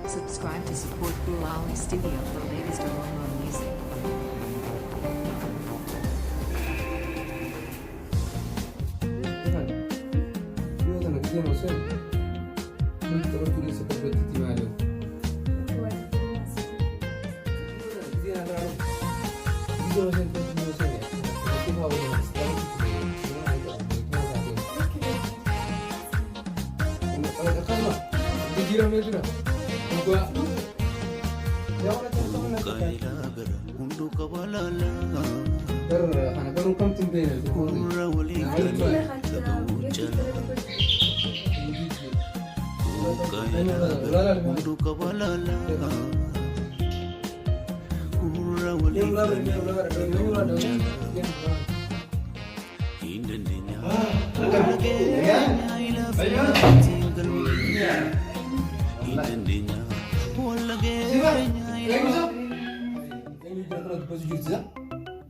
Subscribe to support Gulali Studio for latest Oromo music.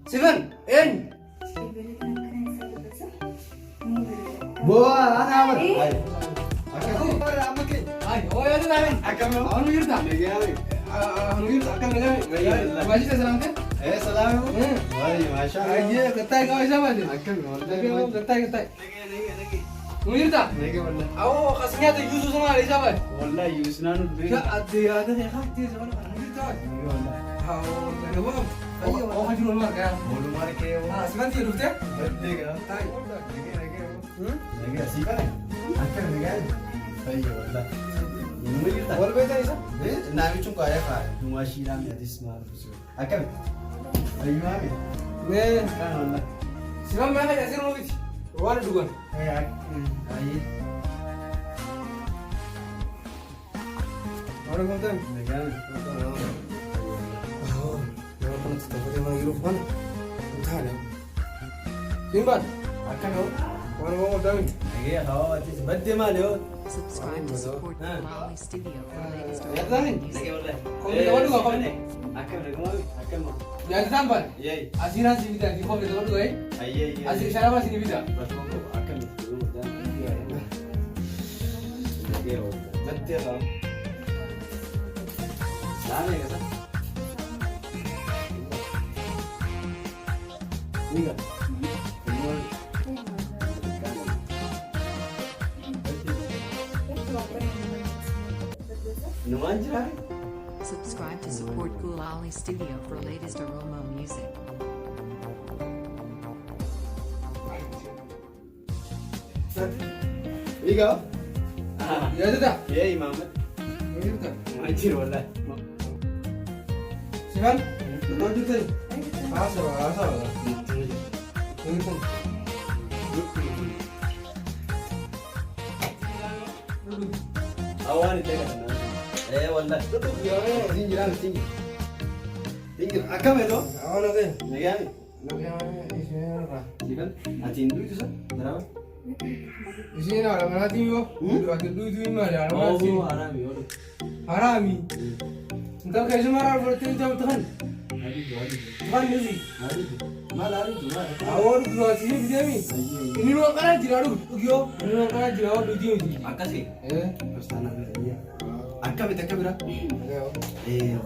Seven, eight. Boa, ana amat. Aku amat. Ay, oh ya tu namin. Akam, anu yurta. Anu yurta akam naga. Masih salam kan? Salam. Wah, masya Allah. Aje, ketai kau siapa tu? Akam, ketai. Anu yurta. Nege wallah. Awo kasihnya tu Yusuf sama ada siapa? Wallah Yusuf nanu. Ada ya kan dia sama anu yurta. Wallah. Awo, kenapa? Ayo, maju luar kan? Luar ke? Sebentar dulu ya. Betul kan? Lagi siapa? Akan lagi. Ayo, wallah. Ini kita. Wallah betul isa? Nabi cuma kaya kaya. Cuma siram ya di semua. Akan. Ayo nabi. Kan wallah. Siram mana ya siram lagi? Luar dulu. Ayo. Orang kau tu? Lagi. Irfan uठा ले तीन बार आका हो और वो डाउन ये हो अच्छे बद्दे माले हो Subscribe to support Gulali Studio for latest ya Oromo tahin music. lagi boleh kau ni tahu kau ni akan lagi mau ya sampai ye asira sini kita di kau betul tu ye asir syaraba sini bisa bas mau akan dulu dan dia lagi ho bद्दे हो लाने का Enggak. Subscribe to support Gulali Studio for latest Oromo music. Iga. Ya sudah. Ya Imam. Ya sudah. Majir wallah. Sivan. Lanjut tadi. Asa. Awan itu kan? Wallah. Tinggi. Akam itu? Awan ada. Negani. Sikan, atiin duutu isa daraba. Isheen haadha manaatiin yoo ati duutu hin maali haadha Oh, manaatiin harami yodo. haraami intal keessumaa haadha fudhattee bitaa tukan tukan nuti Mal aritu mal. awoo dhugaatii bideemi inni waan kanaa jira dhugiyoo inni waan kanaa jira waan dhugii miti Akkasi. Persana bira. Akka bita akka bira.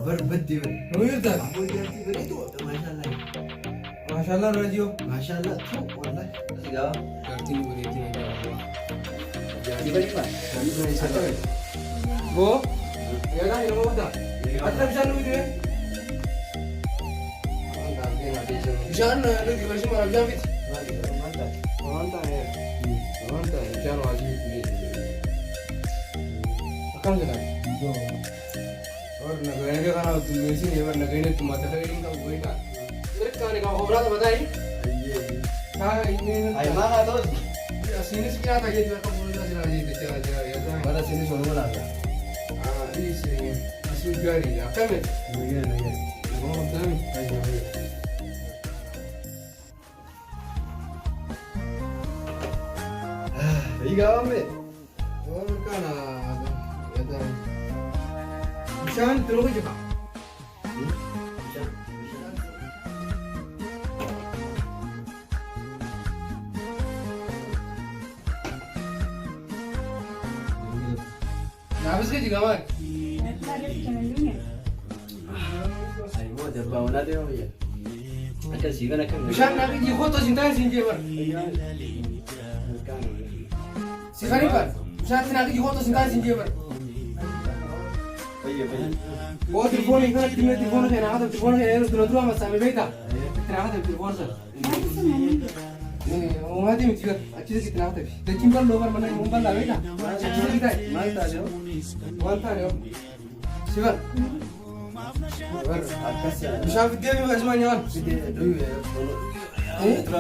Barbadde bira. nu yirtaan Ammoo jaartii bira itu maashaallah. maashaallah raajiyoo Maashaallah tu wallahi. Sigaa. gaartiin bareetiin eegaa Jadi balik pak. Jadi balik satu. boo eegaa ilma wanta akka bishaan nu bidee bishaan nuti barsi mara bishaan fiti Mantap. manta bishaan waajii akkam jedhan warra nagayanii kana tulleessin warra nagayanii tummata fayyadin qabu beekaa mirkaani qaba hobraata bataayi kaa inni Ay mana tos. asinis nyaata jechuudha akka fuuldura jira jechuudha Mana sini sono lah. asin gaariidha akkamitti Nagaya nagaya. akkami Iga ame. warra kana bishaan tuluu jira naafis gaji gamaan Ay mo jabba wala de hoya. Akka sigan akka. bishaan naafi jikoota sintaan siin jee bara sikanii bara bishaan naafi jikoota sintaan siin jee bara Oye oye. oo telefoonii kana timee telefoona keenya haata telefoona keenya dura dura masaame beektaa itti naafata telefoona sana Umati miti kan achisa kita nak tapi. Dakin bal lobar mana yang bal lawe kan? Achisa kita. Mal ta jo. Wanta yo. Siapa? Akka sa. Bisa video ni macam mana kan? Side do ye sono.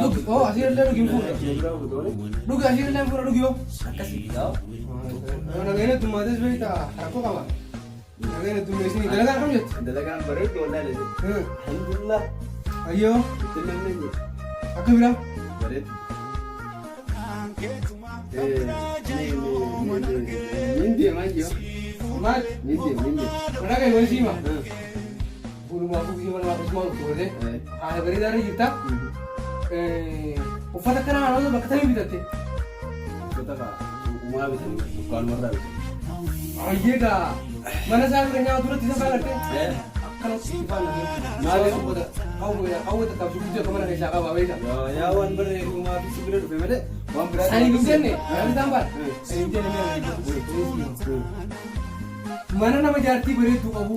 Look, oh akhir le lagi pun. Jabra bu dole. Look akhir le pun lagi yo. Akka siga. Orang lain tu madas berita. Aku kawan. Orang lain tu mesti ni. Dalam kamu jat. Dalagan baru dola le. Alhamdulillah. Ayo. Temen ni. Aku bilang. Baret. Mindi majo. Mat. Mindi. Mana kan masih mah? Guru aku bisa mana aku semua tu deh. Ada berita dari kita. Ufata kana ana lo bakta mi bitate. Kota ka. Umma bisa bukan marra. Aiyega. Mana saya kena turut tidak berarti. Kalau sifat lagi. Mari. Aku tetap suka kemana ke siapa bawa itu. Ya wan ber umma bisa bener bemede. Wan berat. Saya bincang nih, saya tambah. Saya bincang ini. Mana nama jarti beri tu kamu?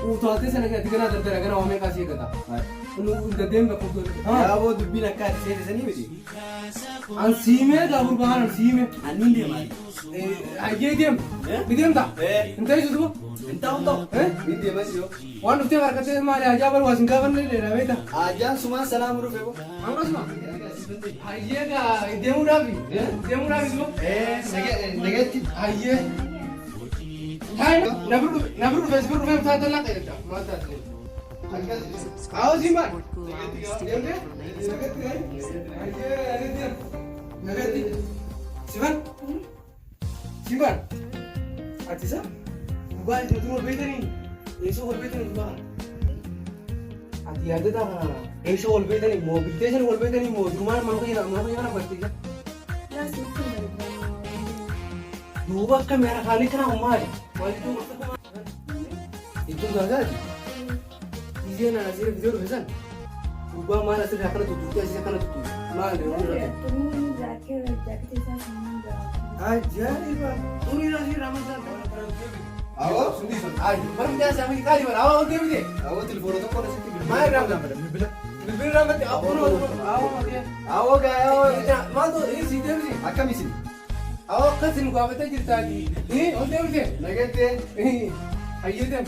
Tuh hati saya nak tiga ada karena orang kasih kata. Unu dem ka kudu. Ya wo dubina ka sede sani bedi. An sime da urbahan sime. Anin dia mari. Aje dem. Bidem ta. Entah itu tu. Entah untuk. Ini dia masih yo. Wan ufte barkate mari aja baru wasin kawan le na beta. Aja semua salam rufe bo. Angkas mah. Aiyega, demu rabi. Demu rabi tu. Negatif. Aiye. Hai, nabru Facebook rufe ta tolak eta. Mata. आओ जी मान देंगे नगद है आइए अरे दिया नगद शिवन शिवन अच्छा सा मोबाइल जो तुम बेटे नहीं 100 और बेटे नहीं बाहर आती याद था ना 100 और बेटे नहीं मोबाइल स्टेशन और बेटे नहीं मोबाइल तुम्हारा मन को ये ना बचती क्या दुबा का मेरा खाली करा उमार वाली तो itu enggak dia nak hasil video besan. Ubah mana hasil akan tutup, dia hasil akan tutup. Mana dia orang aja ni pak. Tuni hasil Ramadan. Awo sundi sun. Ayo, baru dia sama kita di mana? Awak dia ni. Awo telepon tu kau nasi. Mana Ramadan? Bibir Ramadan. Awak mati. Awo gaya. Mana tu? Ini sih dia ni. Akam isi. Awak kan sini gua betul cerita ni. Ini, oh dia ni. Negatif. Ayo dia.